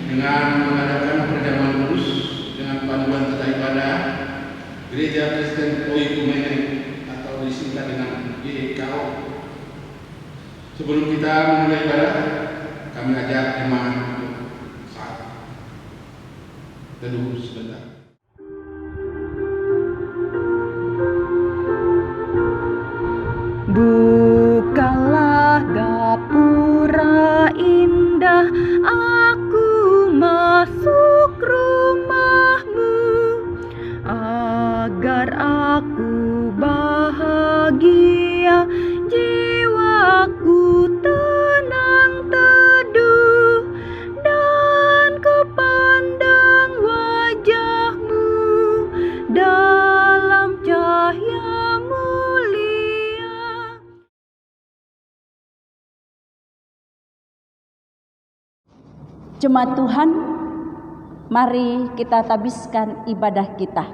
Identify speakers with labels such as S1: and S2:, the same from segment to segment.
S1: dengan mengadakan perjamuan kudus dengan panduan tata ibadah Gereja Kristen Oikumene atau disingkat dengan GKO. Sebelum kita memulai ibadah, kami ajak jemaat saat teduh sebentar.
S2: Bukalah gapura indah, aku masuk rumahmu, agar aku bahagia, jiwaku tenang teduh, dan ku pandang wajahmu dalam cahaya mulia.
S3: Jemaat Tuhan, mari kita tabiskan ibadah kita.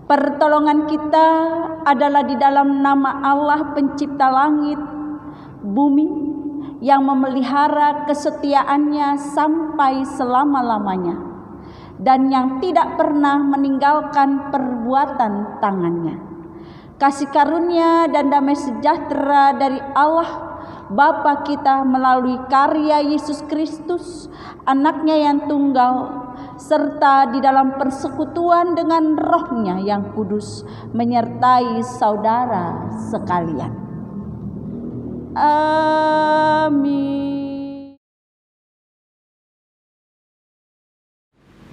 S3: Pertolongan kita adalah di dalam nama Allah pencipta langit, bumi, yang memelihara kesetiaannya sampai selama-lamanya, dan yang tidak pernah meninggalkan perbuatan tangannya. Kasih karunia dan damai sejahtera dari Allah Bapa kita melalui karya Yesus Kristus, anaknya yang tunggal, serta di dalam persekutuan dengan Roh-Nya yang kudus, menyertai saudara sekalian. Amin.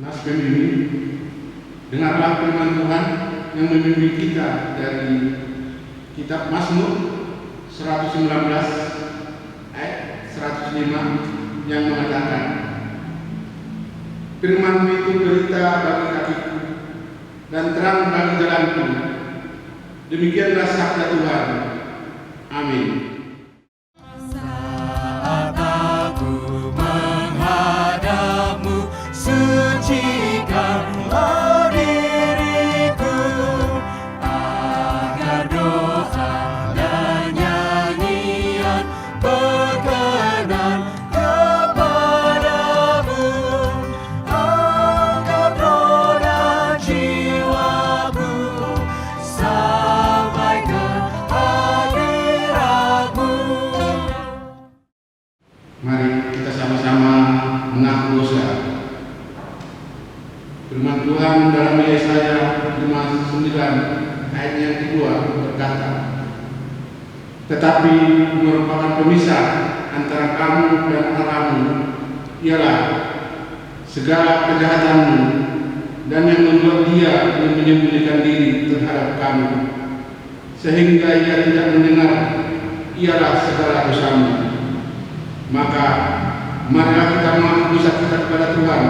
S1: Nasbem ini, dengarlah firman Tuhan yang membimbing kita dari kitab Mazmur 119 ayat 105 yang mengatakan, firman-Mu itu berita bagi kakiku dan terang bagi jalanku. Demikianlah sabda Tuhan. Amin.
S4: Saat aku menghadapmu, sucikanlah diriku, agar doa dan nyanyian berkenan kepadamu. Angkat roh dan jiwaku sampai ke hadiratmu.
S1: Mari kita sama-sama mengaku dosa. Firman Tuhan dalam Yesaya 59 ayat yang kedua berkata, tetapi merupakan pemisah antara kamu dan Allahmu ialah segala kejahatanmu, dan yang membuat dia menyembunyikan diri terhadap kamu, sehingga ia tidak mendengar, ialah segala dosamu. Maka marilah kita mengaku dosa kita kepada Tuhan,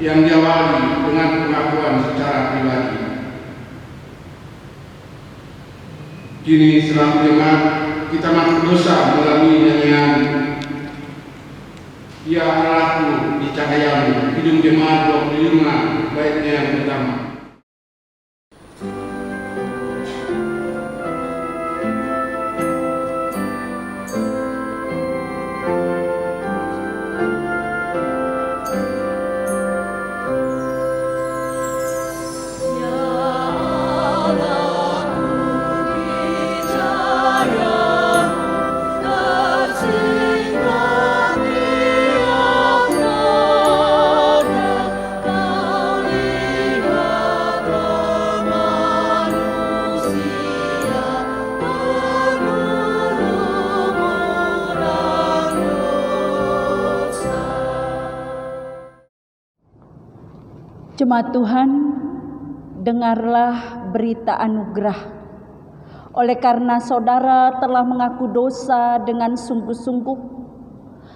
S1: yang diawali dengan pengakuan secara pribadi. Kini selalu jemaat kita mengaku dosa melalui nyanyian Ya Allahku di cahayamu, Kidung Jemaat 25 baitnya yang pertama.
S3: Jemaat Tuhan, dengarlah berita anugerah. Oleh karena saudara telah mengaku dosa dengan sungguh-sungguh,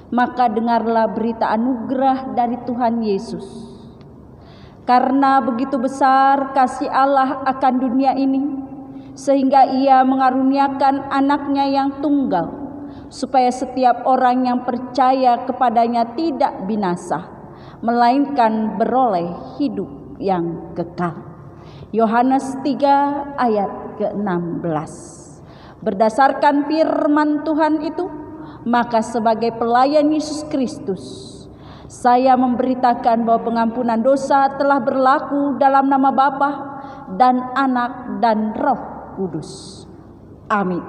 S3: maka dengarlah berita anugerah dari Tuhan Yesus. Karena begitu besar kasih Allah akan dunia ini, sehingga Ia mengaruniakan anaknya yang tunggal, supaya setiap orang yang percaya kepadanya tidak binasa, melainkan beroleh hidup yang kekal. Yohanes 3 ayat ke-16. Berdasarkan firman Tuhan itu, maka sebagai pelayan Yesus Kristus, Saya memberitakan bahwa pengampunan dosa telah berlaku dalam nama Bapa dan Anak dan Roh Kudus. Amin.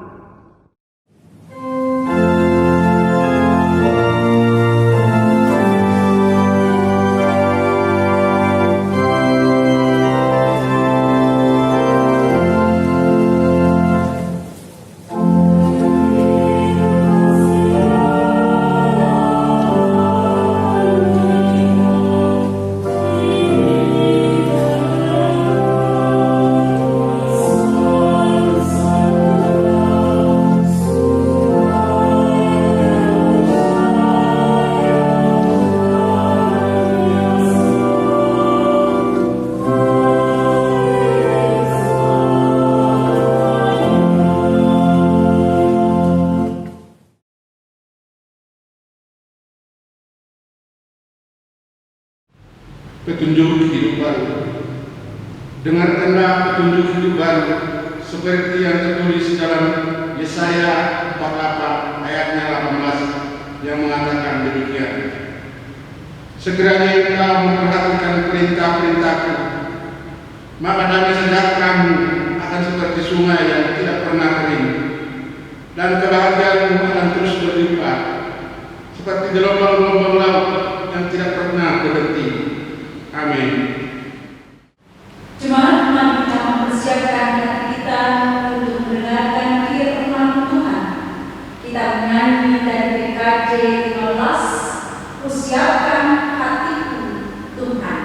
S1: Petunjuk hidup baru. Dengarkanlah petunjuk hidup baru seperti yang tertulis dalam Yesaya 48 ayatnya 18 yang mengatakan demikian. Sekiranya engkau memperhatikan perintah-perintahku, maka damai sejahteramu akan seperti sungai yang tidak pernah kering, dan kebahagiaanmu akan terus berlimpah seperti gelombang-gelombang laut yang tidak pernah berhenti. Amin.
S3: Jemaat, mari kita mempersiapkan hati kita untuk mendengarkan firman Tuhan. Kita menyanyi dari PKJ 15, Persiapkan Hatiku Tuhan.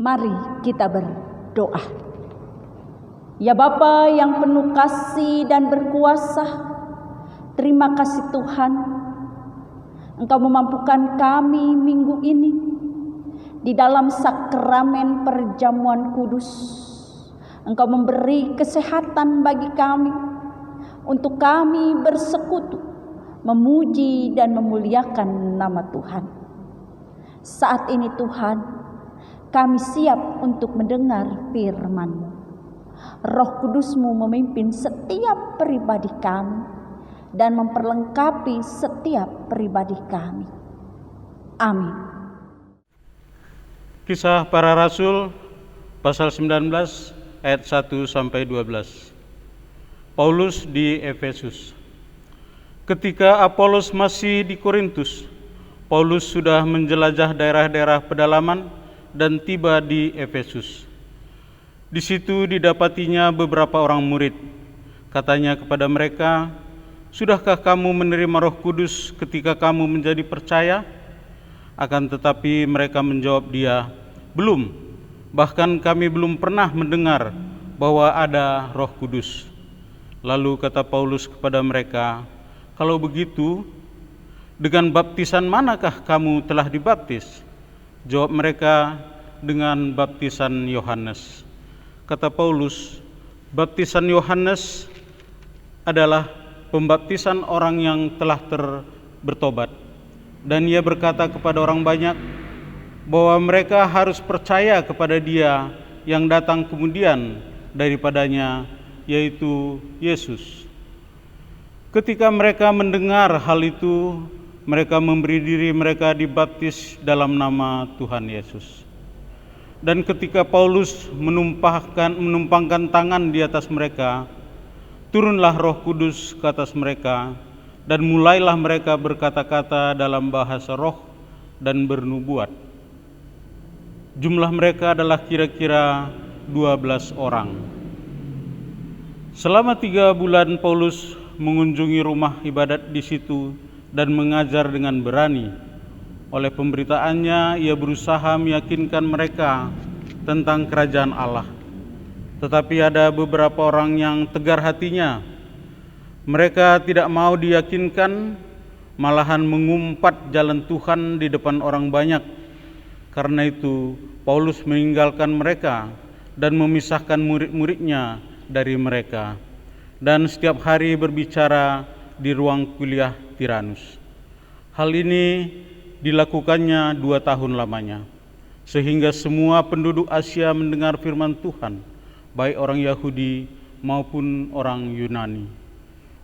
S3: Mari kita berdoa. Ya Bapa yang penuh kasih dan berkuasa, terima kasih Tuhan, Engkau memampukan kami minggu ini di dalam sakramen perjamuan kudus. Engkau memberi kesehatan bagi kami untuk kami bersekutu, memuji dan memuliakan nama Tuhan. Saat ini Tuhan, kami siap untuk mendengar firman-Mu. Roh Kudus-Mu memimpin setiap pribadi kami dan memperlengkapi setiap pribadi kami. Amin.
S5: Kisah Para Rasul pasal 19 ayat 1 sampai 12. Paulus di Efesus. Ketika Apolos masih di Korintus, Paulus sudah menjelajah daerah-daerah pedalaman dan tiba di Efesus. Di situ didapatinya beberapa orang murid. Katanya kepada mereka, "Sudahkah kamu menerima Roh Kudus ketika kamu menjadi percaya?" Akan tetapi mereka menjawab dia, "Belum, bahkan kami belum pernah mendengar bahwa ada Roh Kudus." Lalu kata Paulus kepada mereka, "Kalau begitu, dengan baptisan manakah kamu telah dibaptis?" Jawab mereka, "Dengan baptisan Yohanes." Kata Paulus, baptisan Yohanes adalah pembaptisan orang yang telah bertobat. Dan ia berkata kepada orang banyak bahwa mereka harus percaya kepada Dia yang datang kemudian daripadanya, yaitu Yesus. Ketika mereka mendengar hal itu, mereka memberi diri mereka dibaptis dalam nama Tuhan Yesus. Dan ketika Paulus menumpangkan tangan di atas mereka, turunlah Roh Kudus ke atas mereka, dan mulailah mereka berkata-kata dalam bahasa roh dan bernubuat. Jumlah mereka adalah kira-kira 12 orang. Selama 3 bulan Paulus mengunjungi rumah ibadat di situ dan mengajar dengan berani. Oleh pemberitaannya, ia berusaha meyakinkan mereka tentang kerajaan Allah. Tetapi ada beberapa orang yang tegar hatinya. Mereka tidak mau diyakinkan, malahan mengumpat jalan Tuhan di depan orang banyak. Karena itu, Paulus meninggalkan mereka dan memisahkan murid-muridnya dari mereka, dan setiap hari berbicara di ruang kuliah Tiranus. Hal ini dilakukannya 2 tahun lamanya, sehingga semua penduduk Asia mendengar firman Tuhan, baik orang Yahudi maupun orang Yunani.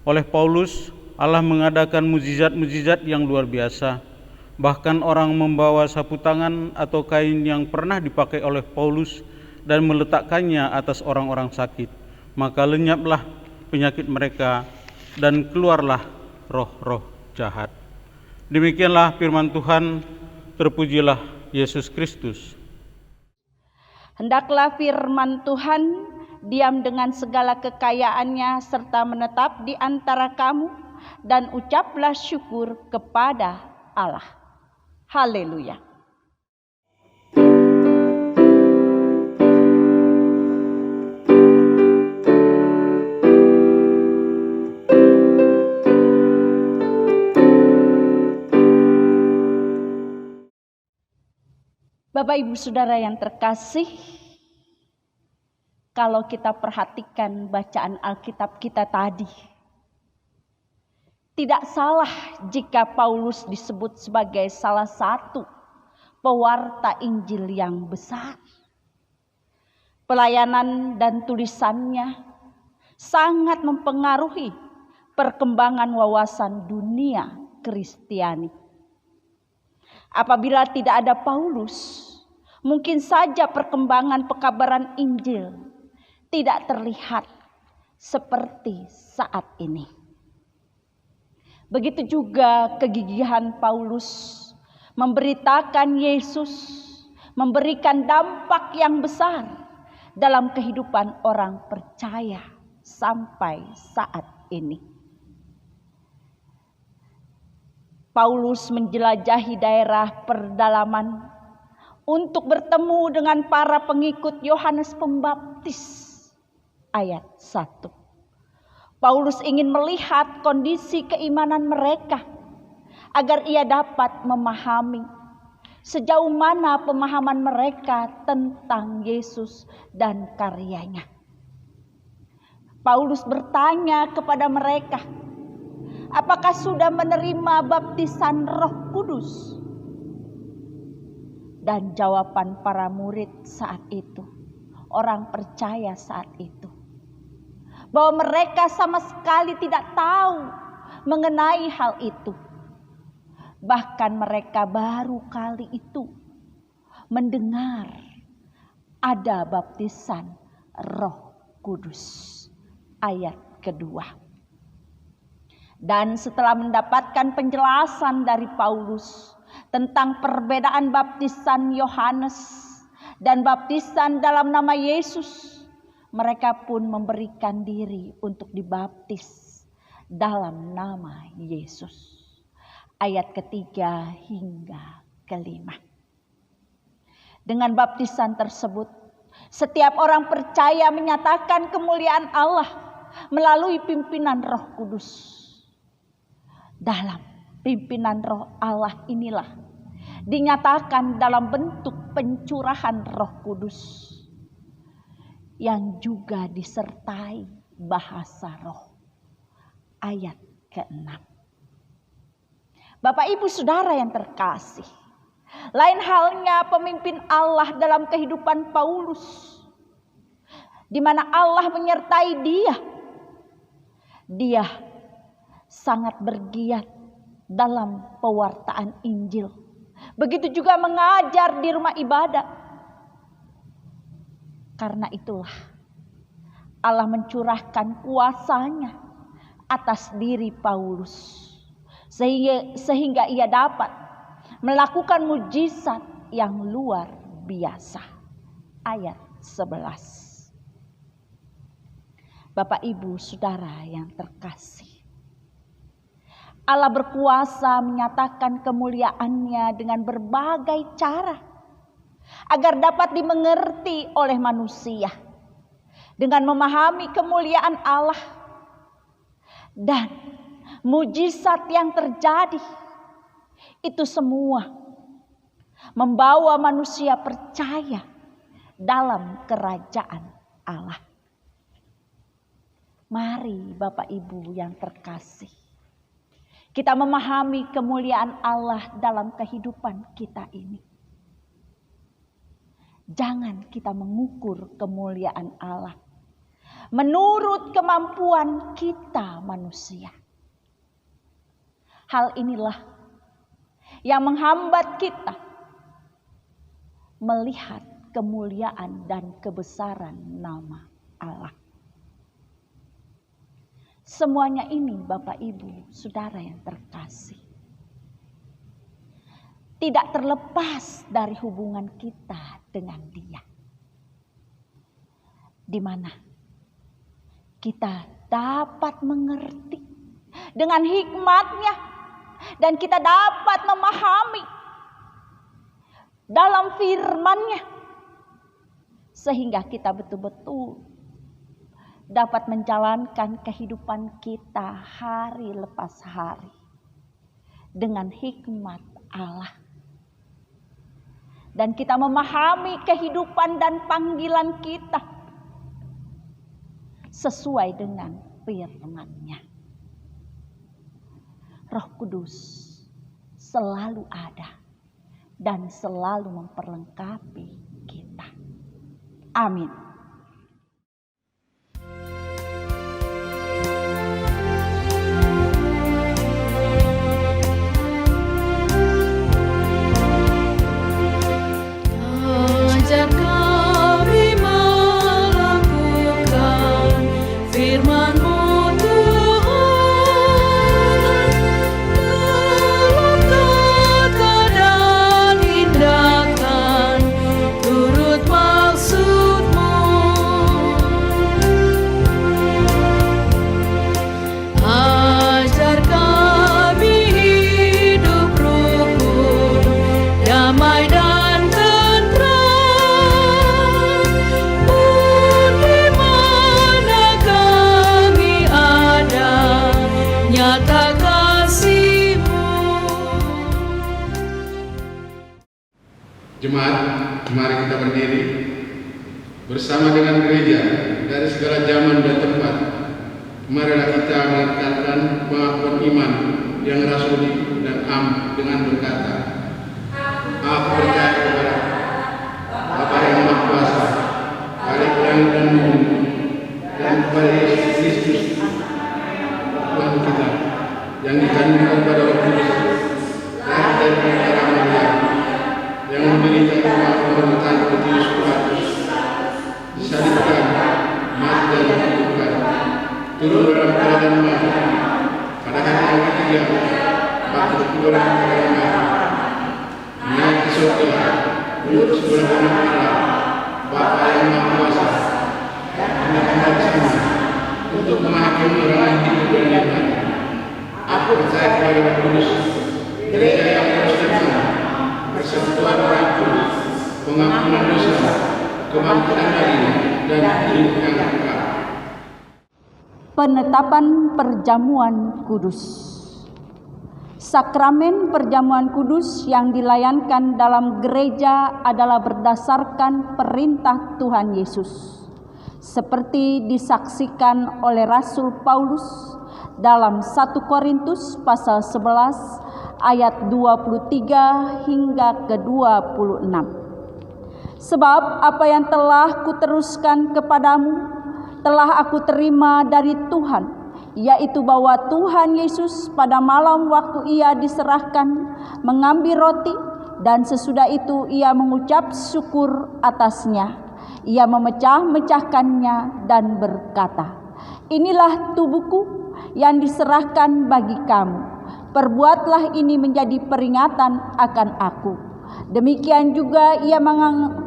S5: Oleh Paulus, Allah mengadakan mukjizat-mukjizat yang luar biasa. Bahkan orang membawa sapu tangan atau kain yang pernah dipakai oleh Paulus dan meletakkannya atas orang-orang sakit, maka lenyaplah penyakit mereka dan keluarlah roh-roh jahat. Demikianlah firman Tuhan, terpujilah Yesus Kristus.
S3: Hendaklah firman Tuhan diam dengan segala kekayaannya serta menetap di antara kamu, dan ucaplah syukur kepada Allah. Haleluya. Bapak Ibu Saudara yang terkasih, kalau kita perhatikan bacaan Alkitab kita tadi, tidak salah jika Paulus disebut sebagai salah satu pewarta Injil yang besar. Pelayanan dan tulisannya sangat mempengaruhi perkembangan wawasan dunia Kristiani. Apabila tidak ada Paulus, mungkin saja perkembangan pekabaran Injil tidak terlihat seperti saat ini. Begitu juga kegigihan Paulus memberitakan Yesus memberikan dampak yang besar dalam kehidupan orang percaya sampai saat ini. Paulus menjelajahi daerah pedalaman untuk bertemu dengan para pengikut Yohanes Pembaptis. Ayat 1. Paulus ingin melihat kondisi keimanan mereka agar ia dapat memahami sejauh mana pemahaman mereka tentang Yesus dan karyanya. Paulus bertanya kepada mereka, apakah sudah menerima baptisan Roh Kudus? Dan jawaban para murid saat itu, orang percaya saat itu, bahwa mereka sama sekali tidak tahu mengenai hal itu. Bahkan mereka baru kali itu mendengar ada baptisan Roh Kudus. Ayat kedua. Dan setelah mendapatkan penjelasan dari Paulus tentang perbedaan baptisan Yohanes dan baptisan dalam nama Yesus, mereka pun memberikan diri untuk dibaptis dalam nama Yesus. Ayat ketiga hingga kelima. Dengan baptisan tersebut, setiap orang percaya menyatakan kemuliaan Allah melalui pimpinan Roh Kudus. Dalam pimpinan Roh Allah inilah dinyatakan dalam bentuk pencurahan Roh Kudus yang juga disertai bahasa roh. Ayat ke-6. Bapak Ibu Saudara yang terkasih, lain halnya pemimpin Allah dalam kehidupan Paulus, di mana Allah menyertai dia. Dia sangat bergiat dalam pewartaan Injil. Begitu juga mengajar di rumah ibadat. Karena itulah Allah mencurahkan kuasa-Nya atas diri Paulus, sehingga ia dapat melakukan mujizat yang luar biasa. Ayat 11. Bapak Ibu Saudara yang terkasih, Allah berkuasa menyatakan kemuliaan-Nya dengan berbagai cara agar dapat dimengerti oleh manusia dengan memahami kemuliaan Allah. Dan mujizat yang terjadi itu semua membawa manusia percaya dalam kerajaan Allah. Mari Bapak Ibu yang terkasih, kita memahami kemuliaan Allah dalam kehidupan kita ini. Jangan kita mengukur kemuliaan Allah menurut kemampuan kita manusia. Hal inilah yang menghambat kita melihat kemuliaan dan kebesaran nama Allah. Semuanya ini Bapak Ibu Saudara yang terkasih, tidak terlepas dari hubungan kita dengan Dia, di mana kita dapat mengerti dengan hikmat-Nya dan kita dapat memahami dalam firman-Nya, sehingga kita betul-betul dapat menjalankan kehidupan kita hari lepas hari dengan hikmat Allah. Dan kita memahami kehidupan dan panggilan kita sesuai dengan firman-Nya. Roh Kudus selalu ada dan selalu memperlengkapi kita. Amin.
S2: Ajar kami melakukan firman-Mu Tuhan, dalam kata dan tindakan turut maksud-Mu. Ajar kami hidup rukun, damai dan tentram, pun di mana kami ada, nyata kasih-Mu.
S1: Jemaat, mari kita berdiri bersama dengan gereja dari segala zaman dan tempat. Marilah kita mengucapkan pengakuan iman yang rasuli dan am dengan berkata, aku percaya kepada Bapa yang Maha Kuasa, Bapa yang dan bumi, dan kepada Yesus Kristus Tuhan kita, yang dikandungkan pada Roh Kudus, lahir dari darah Maria, yang menderita karena pemerintahan Pontius Pilatus, disalibkan, mati dan dikuburkan, turun dalam keadaan mati, pada hari surga, duduk sebelah kanan Allah, Bapa yang Maha Kuasa, dan kembali sana untuk menghakimi orang yang hidup dan yang mati. Aku percaya kepada Roh Kudus, gereja yang Kristen, persekutuan orang kudus, pengampunan dosa, kebangkitan dari dan hidup yang kekal.
S3: Penetapan Perjamuan Kudus. Sakramen Perjamuan Kudus yang dilayankan dalam gereja adalah berdasarkan perintah Tuhan Yesus, seperti disaksikan oleh Rasul Paulus dalam 1 Korintus pasal 11 ayat 23 hingga ke 26. Sebab apa yang telah kuteruskan kepadamu telah aku terima dari Tuhan, yaitu bahwa Tuhan Yesus pada malam waktu ia diserahkan mengambil roti, dan sesudah itu ia mengucap syukur atasnya. Ia memecah-mecahkannya dan berkata, "Inilah tubuhku yang diserahkan bagi kamu. Perbuatlah ini menjadi peringatan akan aku." Demikian juga ia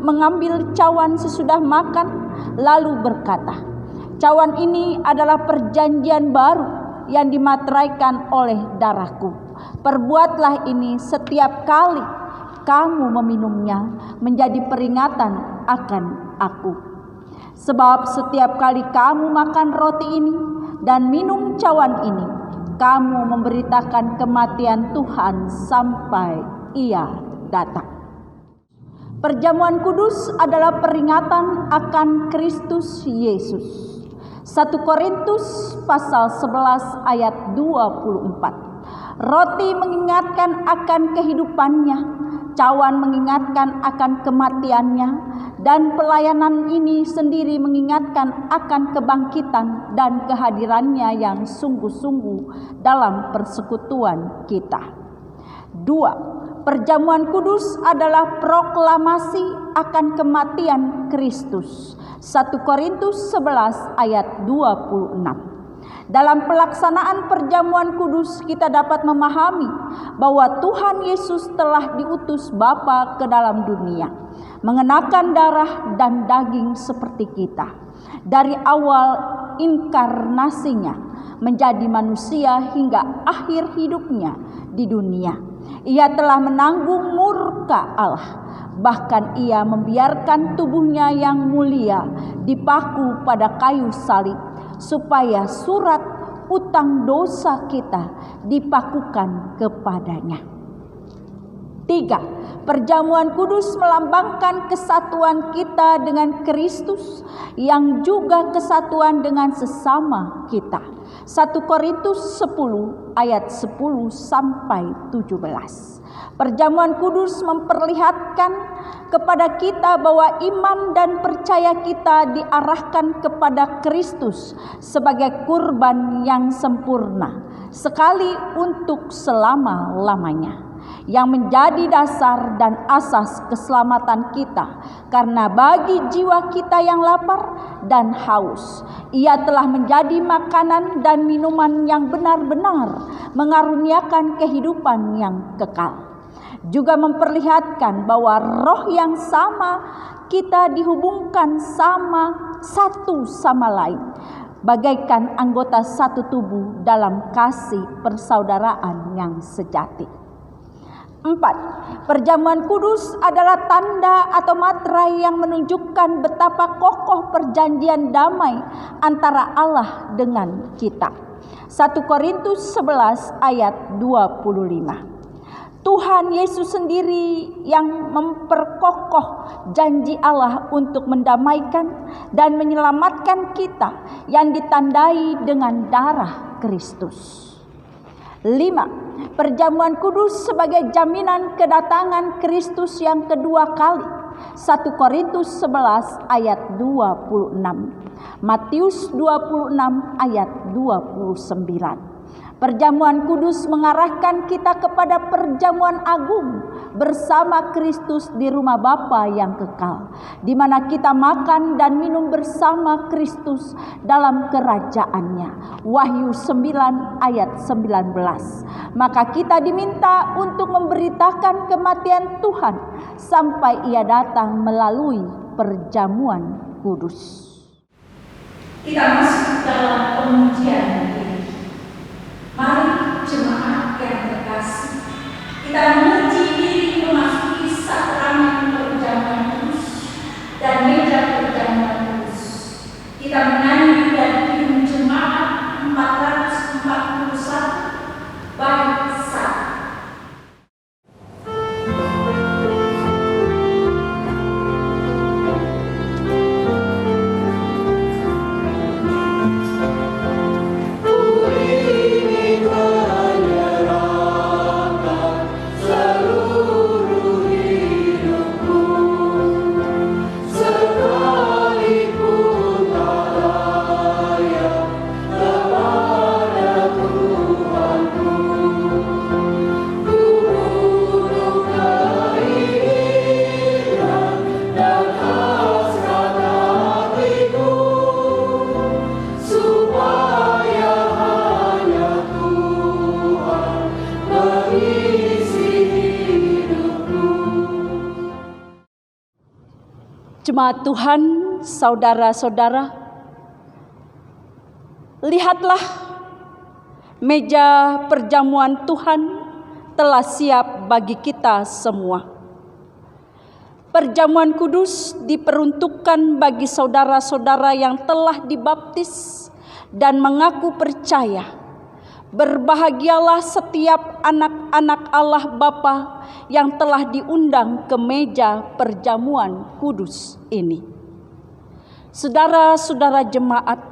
S3: mengambil cawan sesudah makan, lalu berkata, "Cawan ini adalah perjanjian baru yang dimateraikan oleh darahku. Perbuatlah ini setiap kali kamu meminumnya menjadi peringatan akan aku. Sebab setiap kali kamu makan roti ini dan minum cawan ini, kamu memberitakan kematian Tuhan sampai ia datang." Perjamuan kudus adalah peringatan akan Kristus Yesus. 1 Korintus pasal 11 ayat 24. Roti mengingatkan akan kehidupannya, cawan mengingatkan akan kematiannya, dan pelayanan ini sendiri mengingatkan akan kebangkitan dan kehadirannya yang sungguh-sungguh dalam persekutuan kita. 2. Perjamuan kudus adalah proklamasi akan kematian Kristus. 1 Korintus 11 ayat 26. Dalam pelaksanaan perjamuan kudus kita dapat memahami bahwa Tuhan Yesus telah diutus Bapa ke dalam dunia, mengenakan darah dan daging seperti kita. Dari awal inkarnasinya menjadi manusia hingga akhir hidupnya di dunia, ia telah menanggung murka Allah. Bahkan ia membiarkan tubuhnya yang mulia dipaku pada kayu salib, supaya surat utang dosa kita dipakukan kepadanya. 3. Perjamuan kudus melambangkan kesatuan kita dengan Kristus, yang juga kesatuan dengan sesama kita. 1 Korintus 10 ayat 10 sampai 17. Perjamuan kudus memperlihatkan kepada kita bahwa iman dan percaya kita diarahkan kepada Kristus sebagai kurban yang sempurna, sekali untuk selama-lamanya, yang menjadi dasar dan asas keselamatan kita. Karena bagi jiwa kita yang lapar dan haus, ia telah menjadi makanan dan minuman yang benar-benar mengaruniakan kehidupan yang kekal. Juga memperlihatkan bahwa roh yang sama kita dihubungkan satu sama lain, bagaikan anggota satu tubuh dalam kasih persaudaraan yang sejati. 4. Perjamuan kudus adalah tanda atau materai yang menunjukkan betapa kokoh perjanjian damai antara Allah dengan kita. 1 Korintus 11 ayat 25. Tuhan Yesus sendiri yang memperkokoh janji Allah untuk mendamaikan dan menyelamatkan kita, yang ditandai dengan darah Kristus. 5. Perjamuan kudus sebagai jaminan kedatangan Kristus yang kedua kali. 1 Korintus 11 ayat 26. Matius 26 ayat 29. Perjamuan kudus mengarahkan kita kepada perjamuan agung bersama Kristus di rumah Bapa yang kekal, di mana kita makan dan minum bersama Kristus dalam kerajaannya. Wahyu 9 ayat 19. Maka kita diminta untuk memberitakan kematian Tuhan sampai Ia datang melalui perjamuan kudus.
S6: Kita masuk dalam pengujian ini. Mari jemaat yang terkasih, kita menguji diri memasuki sakramen perjamuan kudus dan meja perjamuan kudus. Kita menyanyi dan himn jemaat 441 bait 1.
S3: Jemaat Tuhan, saudara-saudara, lihatlah meja perjamuan Tuhan telah siap bagi kita semua. Perjamuan kudus diperuntukkan bagi saudara-saudara yang telah dibaptis dan mengaku percaya. Berbahagialah setiap anak-anak Allah Bapa yang telah diundang ke meja perjamuan kudus ini. Saudara-saudara jemaat,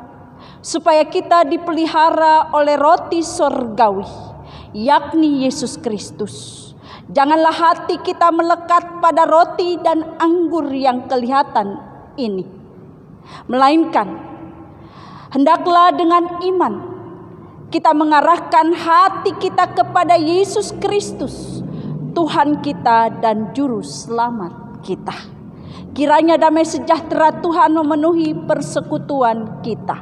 S3: supaya kita dipelihara oleh roti sorgawi, yakni Yesus Kristus. Janganlah hati kita melekat pada roti dan anggur yang kelihatan ini, melainkan hendaklah dengan iman kita mengarahkan hati kita kepada Yesus Kristus, Tuhan kita dan Juru Selamat kita. Kiranya damai sejahtera Tuhan memenuhi persekutuan kita.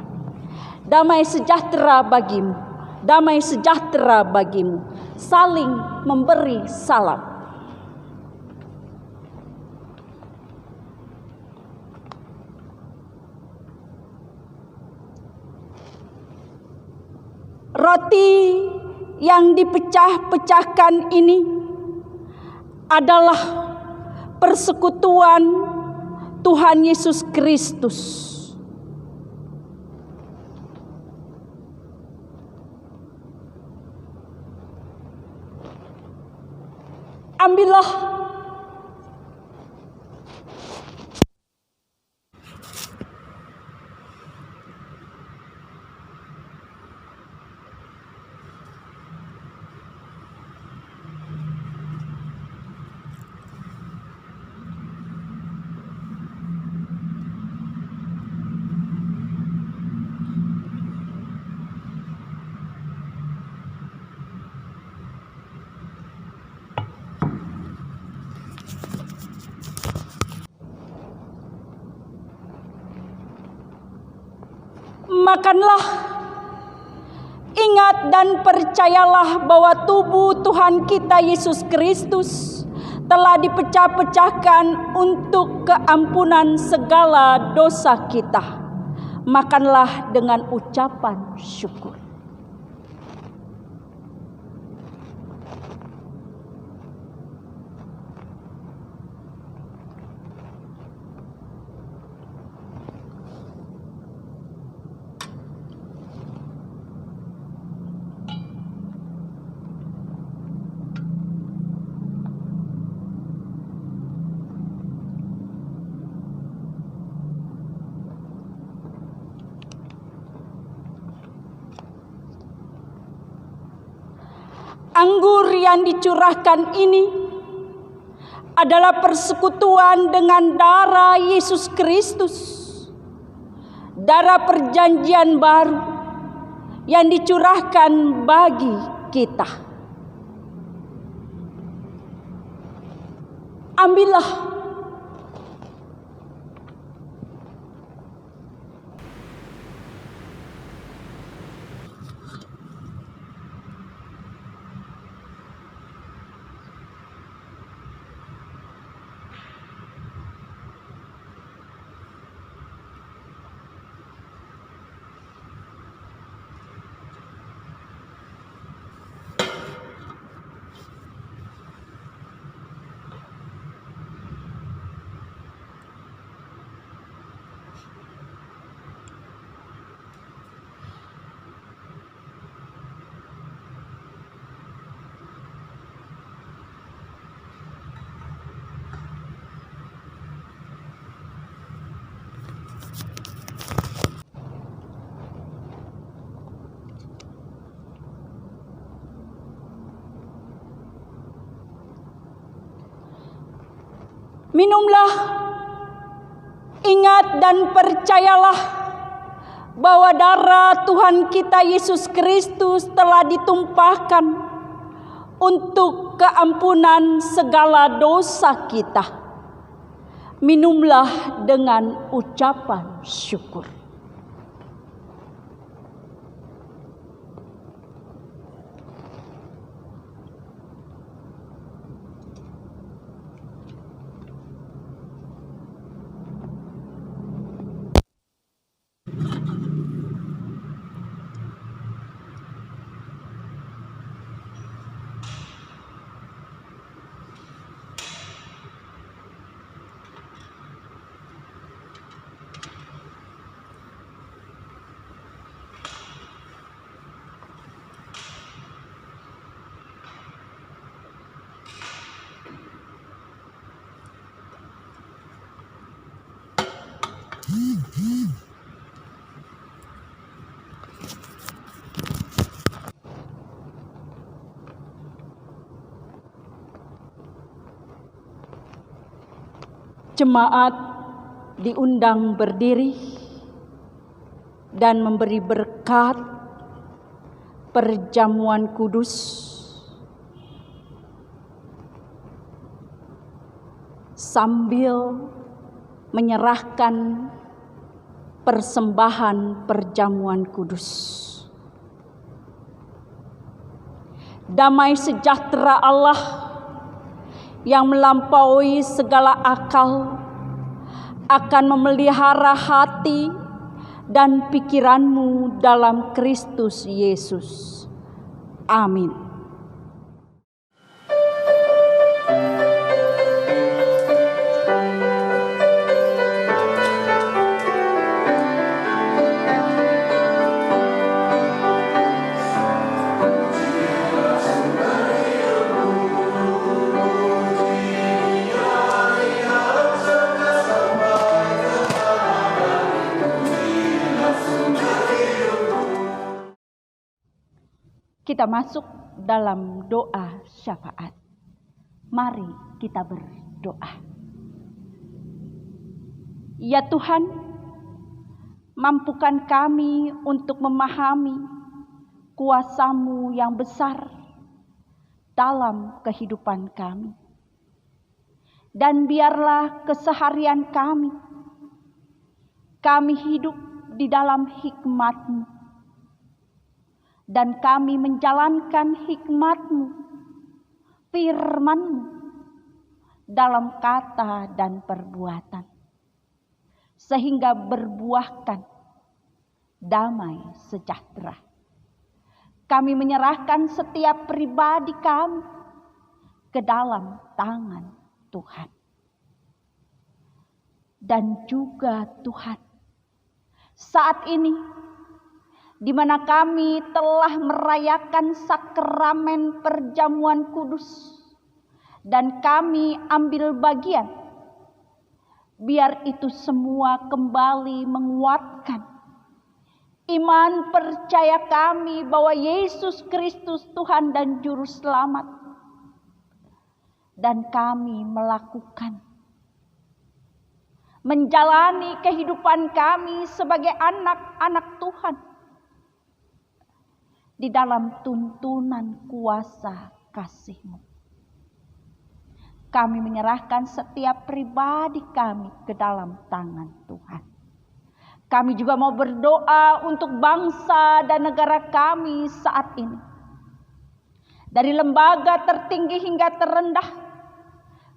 S3: Damai sejahtera bagimu, damai sejahtera bagimu. Saling memberi salam. Roti yang dipecah-pecahkan ini adalah persekutuan Tuhan Yesus Kristus. Ambillah makanlah, ingat dan percayalah bahwa tubuh Tuhan kita Yesus Kristus telah dipecah-pecahkan untuk keampunan segala dosa kita. Makanlah dengan ucapan syukur. Anggur yang dicurahkan ini adalah persekutuan dengan darah Yesus Kristus, darah perjanjian baru yang dicurahkan bagi kita. Ambillah. Minumlah, ingat dan percayalah bahwa darah Tuhan kita Yesus Kristus telah ditumpahkan untuk keampunan segala dosa kita. Minumlah dengan ucapan syukur. Jemaat diundang berdiri dan memberi berkat perjamuan kudus sambil menyerahkan persembahan perjamuan kudus. Damai sejahtera Allah yang melampaui segala akal akan memelihara hati dan pikiranmu dalam Kristus Yesus. Amin. Kita masuk dalam doa syafaat. Mari kita berdoa. Ya Tuhan, mampukan kami untuk memahami kuasa-Mu yang besar dalam kehidupan kami. Dan biarlah keseharian kami hidup di dalam hikmat-Mu. Dan kami menjalankan hikmat-Mu, firman-Mu dalam kata dan perbuatan, sehingga berbuahkan damai sejahtera. Kami menyerahkan setiap pribadi kami ke dalam tangan Tuhan. Dan juga Tuhan, saat ini di mana kami telah merayakan sakramen perjamuan kudus dan kami ambil bagian, biar itu semua kembali menguatkan iman percaya kami bahwa Yesus Kristus Tuhan dan Juru Selamat, dan kami menjalani kehidupan kami sebagai anak-anak Tuhan di dalam tuntunan kuasa kasih-Mu. Kami menyerahkan setiap pribadi kami ke dalam tangan Tuhan. Kami juga mau berdoa untuk bangsa dan negara kami saat ini. Dari lembaga tertinggi hingga terendah,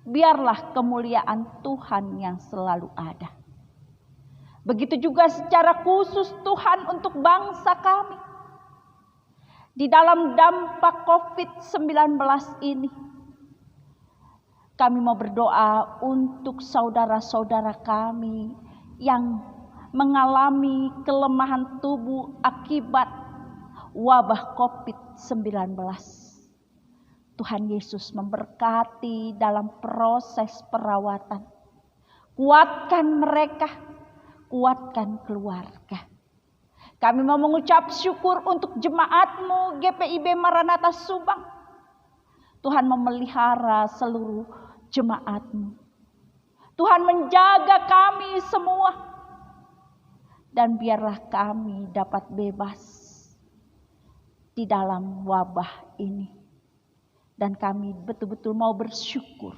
S3: biarlah kemuliaan Tuhan yang selalu ada. Begitu juga secara khusus Tuhan untuk bangsa kami. Di dalam dampak COVID-19 ini, kami mau berdoa untuk saudara-saudara kami yang mengalami kelemahan tubuh akibat wabah COVID-19. Tuhan Yesus memberkati dalam proses perawatan. Kuatkan mereka, kuatkan keluarga. Kami mau mengucap syukur untuk jemaat-Mu GPIB Maranatha Subang. Tuhan memelihara seluruh jemaat-Mu. Tuhan menjaga kami semua. Dan biarlah kami dapat bebas di dalam wabah ini. Dan kami betul-betul mau bersyukur.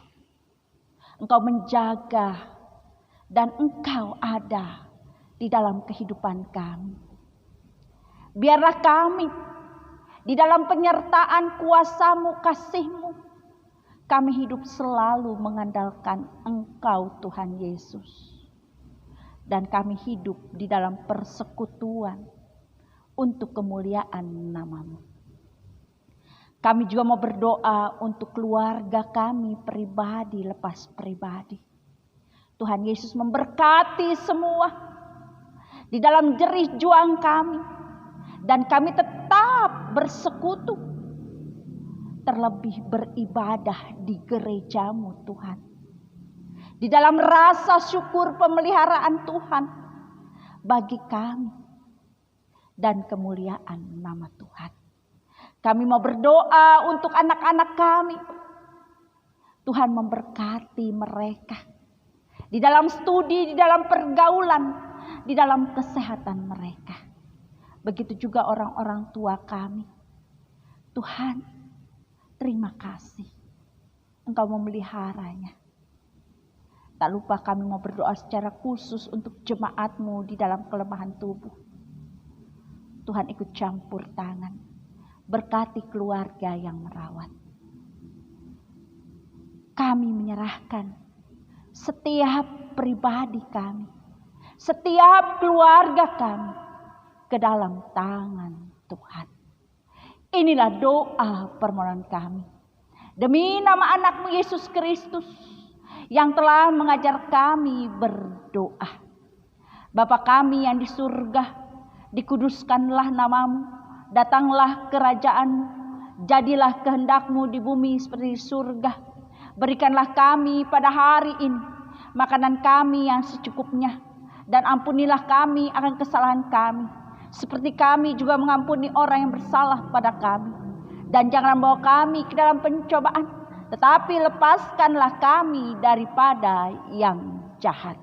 S3: Engkau menjaga dan Engkau ada di dalam kehidupan kami. Biarlah kami di dalam penyertaan kuasa-Mu, kasih-Mu, kami hidup selalu mengandalkan Engkau Tuhan Yesus. Dan kami hidup di dalam persekutuan untuk kemuliaan nama-Mu. Kami juga mau berdoa untuk keluarga kami pribadi lepas pribadi. Tuhan Yesus memberkati semua di dalam jerih juang kami. Dan kami tetap bersekutu. Terlebih beribadah di gereja-Mu Tuhan. Di dalam rasa syukur pemeliharaan Tuhan bagi kami. Dan kemuliaan nama Tuhan. Kami mau berdoa untuk anak-anak kami. Tuhan memberkati mereka. Di dalam studi, di dalam pergaulan, di dalam kesehatan mereka. Begitu juga orang-orang tua kami. Tuhan, terima kasih. Engkau memeliharanya. Tak lupa kami mau berdoa secara khusus untuk jemaat-Mu di dalam kelemahan tubuh. Tuhan ikut campur tangan. Berkati keluarga yang merawat. Kami menyerahkan setiap pribadi kami, setiap keluarga kami ke dalam tangan Tuhan. Inilah doa permohonan kami. Demi nama anak-Mu Yesus Kristus yang telah mengajar kami berdoa. Bapa kami yang di surga, dikuduskanlah nama-Mu. Datanglah kerajaan-Mu, jadilah kehendak-Mu di bumi seperti di surga. Berikanlah kami pada hari ini makanan kami yang secukupnya. Dan ampunilah kami akan kesalahan kami. Seperti kami juga mengampuni orang yang bersalah pada kami. Dan jangan bawa kami ke dalam pencobaan. Tetapi lepaskanlah kami daripada yang jahat.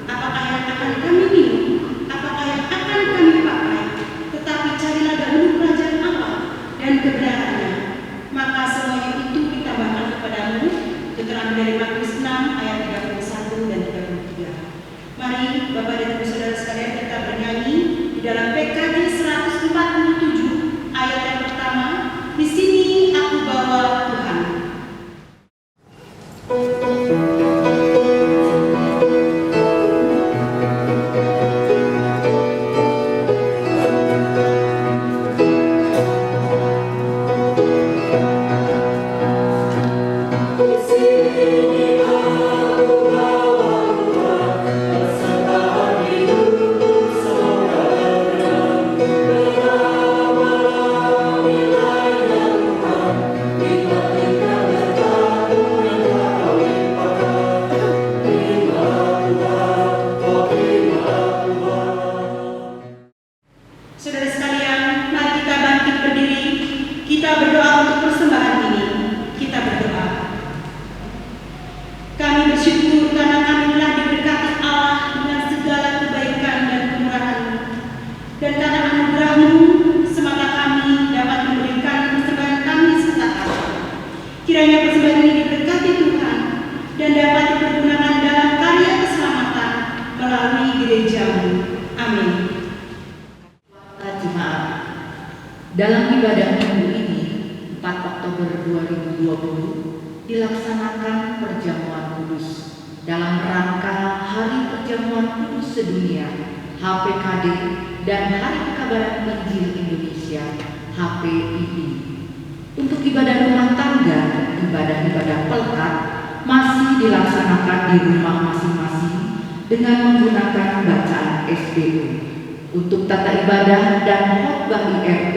S6: Apakah yang akan kami minum? Apakah yang akan kami pakai?
S7: terambil dari Matius 6 ayat 31 dan 33. Mari Bapak dan Ibu Saudara sekalian kita bernyanyi di dalam PKJ 147 ayat yang pertama, di sini aku bawa Tuhan. Saudara sekalian, mari kita bangkit berdiri. Kita berdoa untuk persembahan ini. Kita berdoa. Kami bersyukur karena kami telah diberkati Allah dengan segala kebaikan dan kemurahan-Mu. Dan karena anugerah-Mu, semata kami dapat memberikan persembahan kami sesaat. Kiranya persembahan ini diberkati Tuhan dan dapat dipergunakan dalam karya keselamatan melalui gereja-Mu. Amin.
S8: Jemaat, dalam ibadah minggu ini 4 Oktober 2020 dilaksanakan perjamuan kudus dalam rangka Hari Perjamuan Kudus Sedunia HPKD dan Hari Pekabaran Injil Indonesia HPII. Untuk ibadah rumah tangga, ibadah-ibadah pelekat masih dilaksanakan di rumah masing-masing dengan menggunakan bacaan SBU. Untuk tata ibadah dan khotbah IRT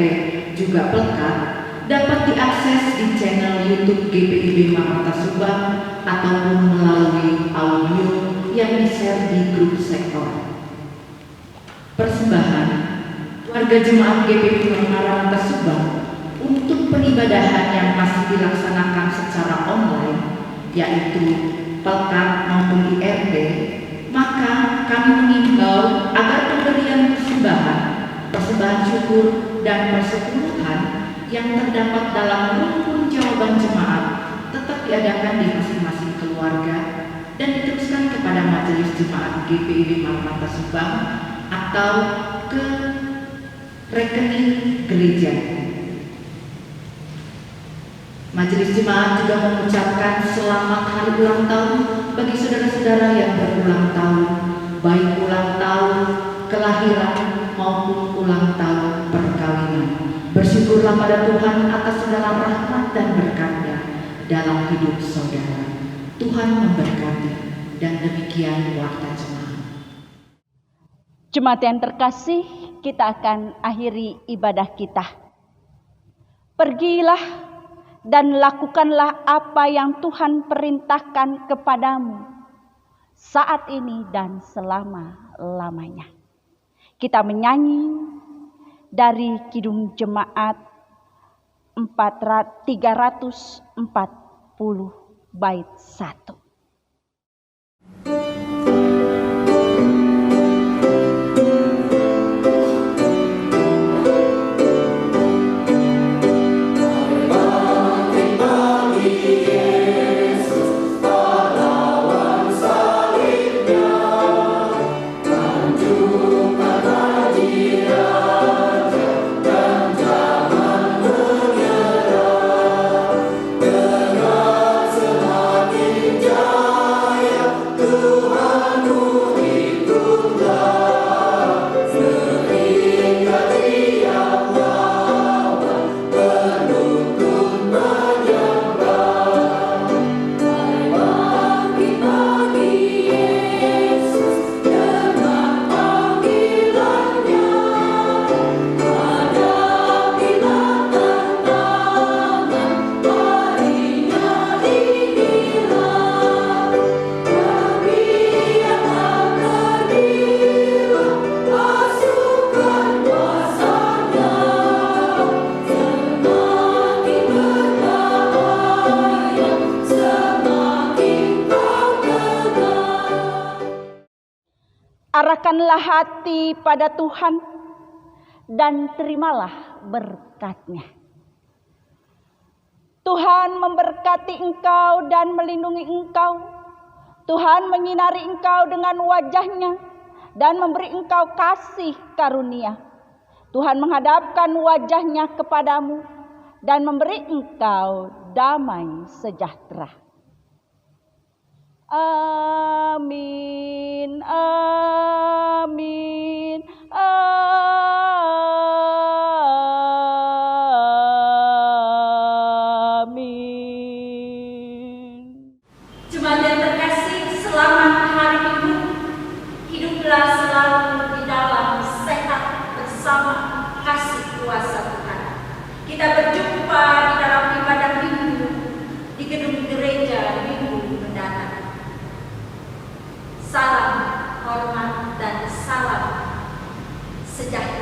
S8: juga pelekat dapat diakses di channel YouTube GPIB Maranatha Subang ataupun melalui audio yang di-share di grup sektor. Persembahan warga jemaat GPIB Maranatha Subang untuk peribadahan yang masih dilaksanakan secara online, yaitu pelekat maupun IRT, maka kami mengimbau agar pemberian persembahan syukur dan persepuluhan yang terdapat dalam rukun jawaban jemaat tetap diadakan di masing-masing keluarga dan diteruskan kepada majelis jemaat GPIB Maranatha Subang atau ke rekening gereja. Majelis jemaat juga mengucapkan selamat hari ulang tahun bagi saudara-saudara yang berulang tahun, baik ulang tahun kelahiran maupun ulang tahun perkawinan. Bersyukurlah pada Tuhan atas segala rahmat dan berkat-Nya dalam hidup saudara. Tuhan memberkati, dan demikian warta jemaat.
S3: Jemaat yang terkasih, kita akan akhiri ibadah kita. Pergilah dan lakukanlah apa yang Tuhan perintahkan kepadamu saat ini dan selama-lamanya. Kita menyanyi dari Kidung Jemaat 340 bait 1. Arahkanlah hati pada Tuhan dan terimalah berkat-Nya. Tuhan memberkati engkau dan melindungi engkau. Tuhan menyinari engkau dengan wajah-Nya dan memberi engkau kasih karunia. Tuhan menghadapkan wajah-Nya kepadamu dan memberi engkau damai sejahtera. Amin, amin, amin.
S6: Jemaat yang terkasih, selamat hari Minggu. Hiduplah selalu di dalam sehat bersama kasih kuasa Tuhan. Kita berjumpa di dalam ibadah Minggu di gedung gereja Minggu mendatang. Salam hormat dan salam sejahtera.